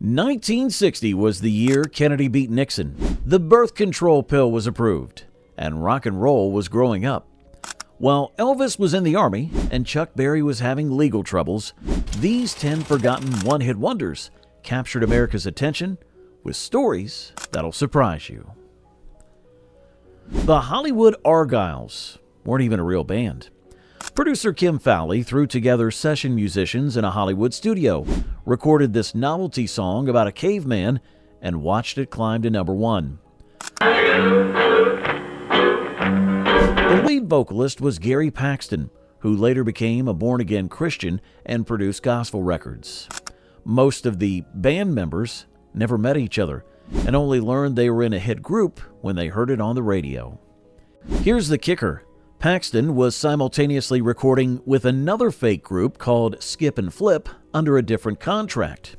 1960 was the year Kennedy beat Nixon. The birth control pill was approved, and rock and roll was growing up. While Elvis was in the Army and Chuck Berry was having legal troubles, these 10 forgotten one-hit wonders captured America's attention with stories that'll surprise you. The Hollywood Argyles weren't even a real band. Producer Kim Fowley threw together session musicians in a Hollywood studio, recorded this novelty song about a caveman, and watched it climb to number 1. The lead vocalist was Gary Paxton, who later became a born-again Christian and produced gospel records. Most of the band members never met each other and only learned they were in a hit group when they heard it on the radio. Here's the kicker. Paxton was simultaneously recording with another fake group called Skip and Flip under a different contract.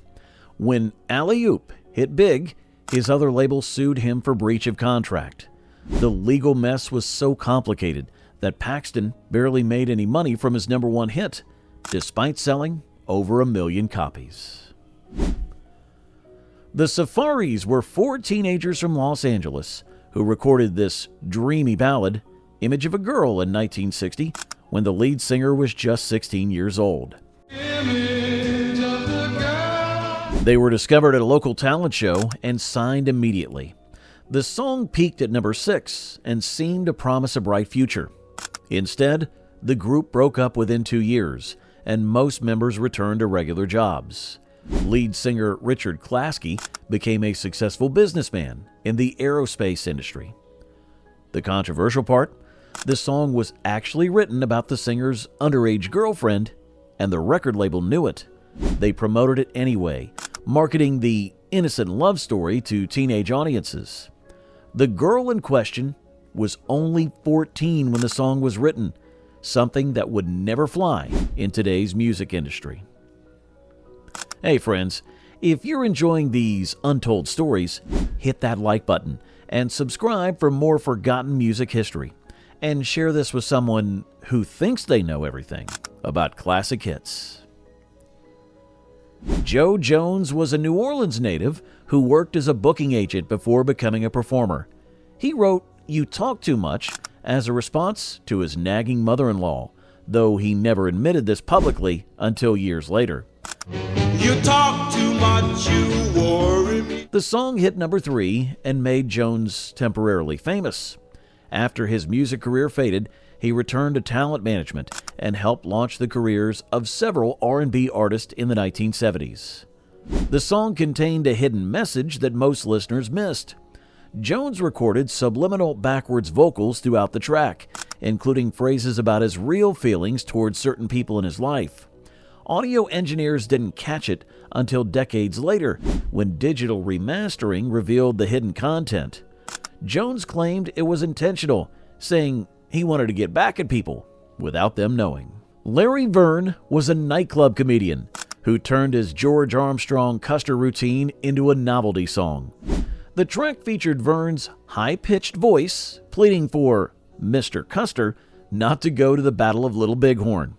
When Alley Oop hit big, his other label sued him for breach of contract. The legal mess was so complicated that Paxton barely made any money from his number 1 hit, despite selling over 1 million copies. The Safaris were 4 teenagers from Los Angeles who recorded this dreamy ballad, Image of a Girl, in 1960, when the lead singer was just 16 years old. They were discovered at a local talent show and signed immediately. The song peaked at number 6 and seemed to promise a bright future. Instead, the group broke up within 2 years, and most members returned to regular jobs. Lead singer Richard Klasky became a successful businessman in the aerospace industry. The controversial part? The song was actually written about the singer's underage girlfriend, and the record label knew it. They promoted it anyway, marketing the innocent love story to teenage audiences. The girl in question was only 14 when the song was written, something that would never fly in today's music industry. Hey friends, if you're enjoying these untold stories, hit that like button and subscribe for more forgotten music history. And share this with someone who thinks they know everything about classic hits. Joe Jones was a New Orleans native who worked as a booking agent before becoming a performer. He wrote "You Talk Too Much" as a response to his nagging mother-in-law, though he never admitted this publicly until years later. You talk too much, you worry me. The song hit number 3 and made Jones temporarily famous. After his music career faded, he returned to talent management and helped launch the careers of several R&B artists in the 1970s. The song contained a hidden message that most listeners missed. Jones recorded subliminal backwards vocals throughout the track, including phrases about his real feelings towards certain people in his life. Audio engineers didn't catch it until decades later, when digital remastering revealed the hidden content. Jones claimed it was intentional, saying he wanted to get back at people without them knowing. Larry Verne was a nightclub comedian who turned his George Armstrong Custer routine into a novelty song. The track featured Verne's high-pitched voice pleading for Mr. Custer not to go to the Battle of Little Bighorn.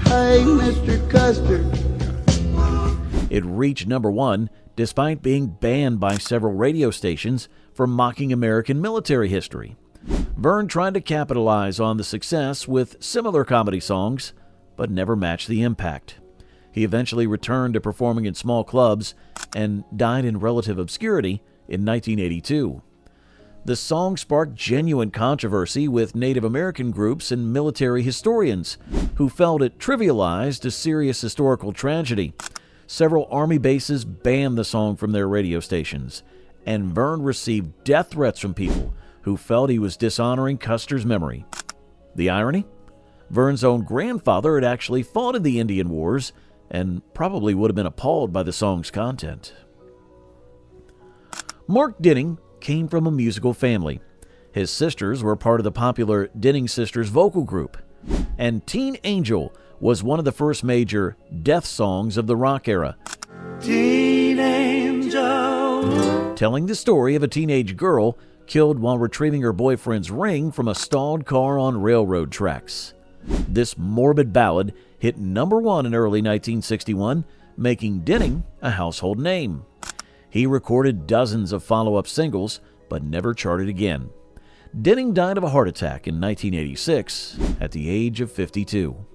Hey, Mr. Custer. It reached number 1 despite being banned by several radio stations for mocking American military history. Verne tried to capitalize on the success with similar comedy songs, but never matched the impact. He eventually returned to performing in small clubs and died in relative obscurity in 1982. The song sparked genuine controversy with Native American groups and military historians who felt it trivialized a serious historical tragedy. Several Army bases banned the song from their radio stations, and Verne received death threats from people who felt he was dishonoring Custer's memory. The irony? Verne's own grandfather had actually fought in the Indian Wars and probably would have been appalled by the song's content. Mark Dinning came from a musical family. His sisters were part of the popular Dinning Sisters vocal group, and Teen Angel was one of the first major death songs of the rock era. Teen angel. Telling the story of a teenage girl killed while retrieving her boyfriend's ring from a stalled car on railroad tracks. This morbid ballad hit number 1 in early 1961, making Denning a household name. He recorded dozens of follow-up singles, but never charted again. Denning died of a heart attack in 1986 at the age of 52.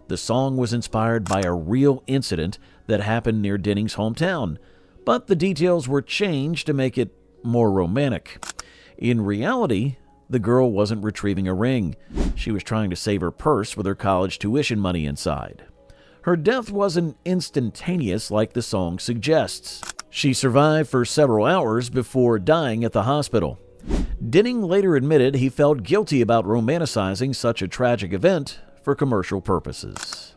The song was inspired by a real incident that happened near Denning's hometown, but the details were changed to make it more romantic. In reality, the girl wasn't retrieving a ring. She was trying to save her purse with her college tuition money inside. Her death wasn't instantaneous like the song suggests. She survived for several hours before dying at the hospital. Denning later admitted he felt guilty about romanticizing such a tragic event for commercial purposes.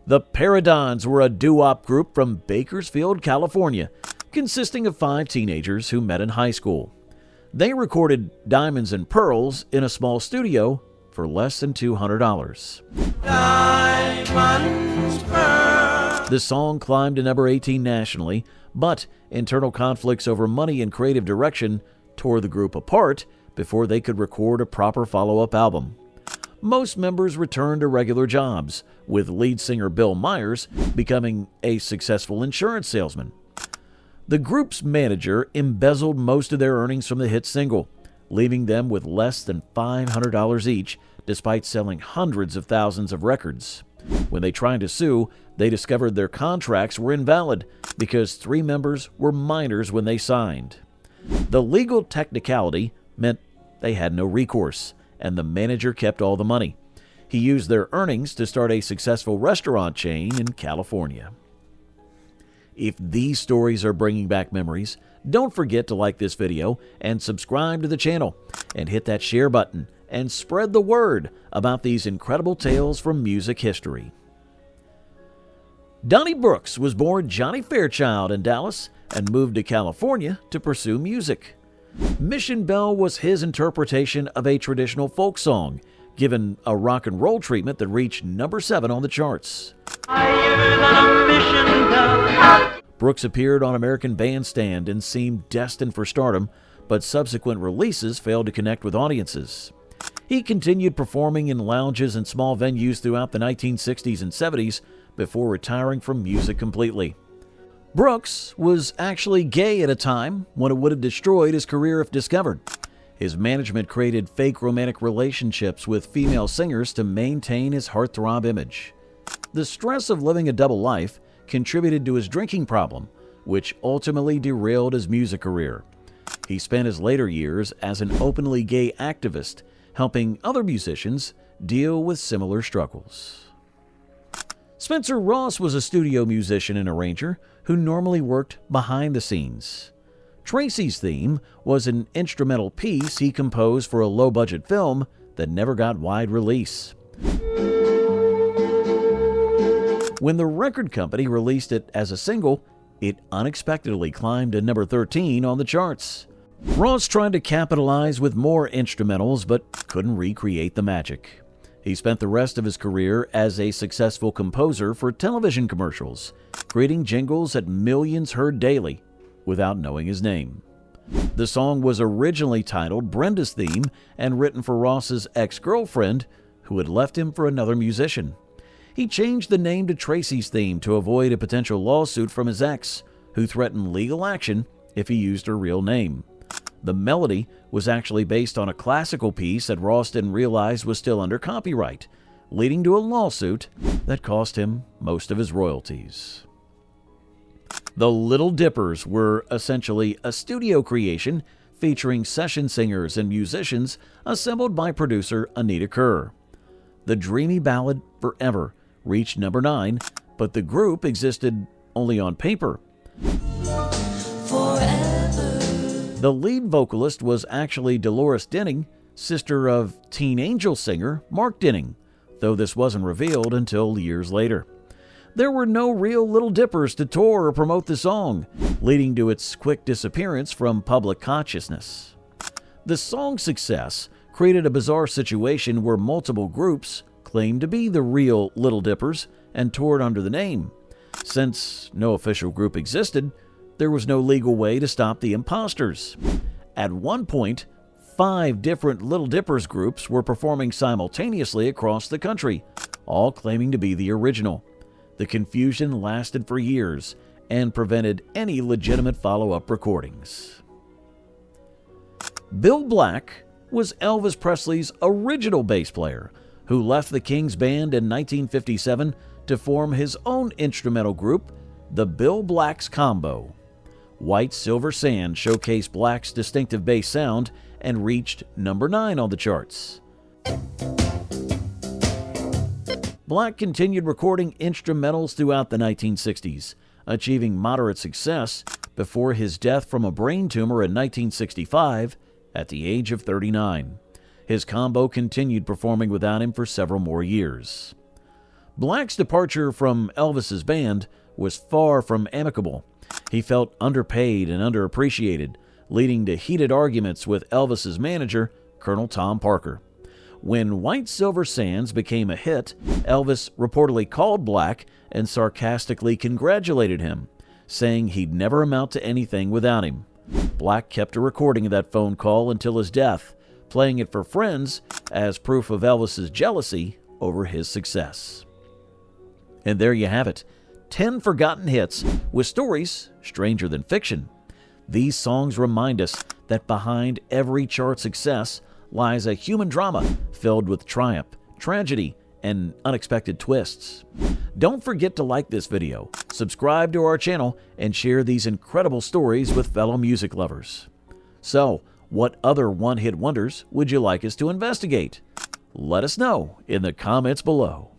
The Paradons were a doo-wop group from Bakersfield, California, consisting of 5 teenagers who met in high school. They recorded Diamonds and Pearls in a small studio for less than $200. Diamonds, pearls. The song climbed to number 18 nationally, but internal conflicts over money and creative direction tore the group apart before they could record a proper follow-up album. Most members returned to regular jobs, with lead singer Bill Myers becoming a successful insurance salesman. The group's manager embezzled most of their earnings from the hit single, leaving them with less than $500 each, despite selling hundreds of thousands of records. When they tried to sue, they discovered their contracts were invalid because 3 members were minors when they signed. The legal technicality meant they had no recourse, and the manager kept all the money. He used their earnings to start a successful restaurant chain in California. If these stories are bringing back memories, don't forget to like this video and subscribe to the channel, and hit that share button and spread the word about these incredible tales from music history. Donnie Brooks was born Johnny Fairchild in Dallas and moved to California to pursue music. Mission Bell was his interpretation of a traditional folk song, given a rock and roll treatment that reached number 7 on the charts. Brooks appeared on American Bandstand and seemed destined for stardom, but subsequent releases failed to connect with audiences. He continued performing in lounges and small venues throughout the 1960s and 70s before retiring from music completely. Brooks was actually gay at a time when it would have destroyed his career if discovered. His management created fake romantic relationships with female singers to maintain his heartthrob image. The stress of living a double life contributed to his drinking problem, which ultimately derailed his music career. He spent his later years as an openly gay activist, helping other musicians deal with similar struggles. Spencer Ross was a studio musician and arranger who normally worked behind the scenes. Tracys Theme was an instrumental piece he composed for a low-budget film that never got wide release. When the record company released it as a single, it unexpectedly climbed to number 13 on the charts. Ross tried to capitalize with more instrumentals but couldn't recreate the magic. He spent the rest of his career as a successful composer for television commercials, creating jingles that millions heard daily without knowing his name. The song was originally titled Brenda's Theme and written for Ross's ex-girlfriend, who had left him for another musician. He changed the name to Tracys Theme to avoid a potential lawsuit from his ex, who threatened legal action if he used her real name. The melody was actually based on a classical piece that Ross didn't realize was still under copyright, leading to a lawsuit that cost him most of his royalties. The Little Dippers were essentially a studio creation featuring session singers and musicians assembled by producer Anita Kerr. The dreamy ballad Forever reached number 9, but the group existed only on paper. The lead vocalist was actually Dolores Denning, sister of teen angel singer Mark Denning, though this wasn't revealed until years later. There were no real Little Dippers to tour or promote the song, leading to its quick disappearance from public consciousness. The song's success created a bizarre situation where multiple groups claimed to be the real Little Dippers and toured under the name. Since no official group existed, there was no legal way to stop the imposters. At one point, 5 different Little Dippers groups were performing simultaneously across the country, all claiming to be the original. The confusion lasted for years and prevented any legitimate follow-up recordings. Bill Black was Elvis Presley's original bass player, who left the Kings Band in 1957 to form his own instrumental group, the Bill Black's Combo. White Silver Sand showcased Black's distinctive bass sound and reached number 9 on the charts. Black continued recording instrumentals throughout the 1960s, achieving moderate success before his death from a brain tumor in 1965 at the age of 39. His combo continued performing without him for several more years. Black's departure from Elvis's band was far from amicable. He felt underpaid and underappreciated, leading to heated arguments with Elvis's manager, Colonel Tom Parker. When White Silver Sands became a hit, Elvis reportedly called Black and sarcastically congratulated him, saying he'd never amount to anything without him. Black kept a recording of that phone call until his death, playing it for friends as proof of Elvis's jealousy over his success. And there you have it, 10 forgotten hits with stories stranger than fiction. These songs remind us that behind every chart success lies a human drama filled with triumph, tragedy, and unexpected twists. Don't forget to like this video, subscribe to our channel, and share these incredible stories with fellow music lovers. So, what other one-hit wonders would you like us to investigate? Let us know in the comments below.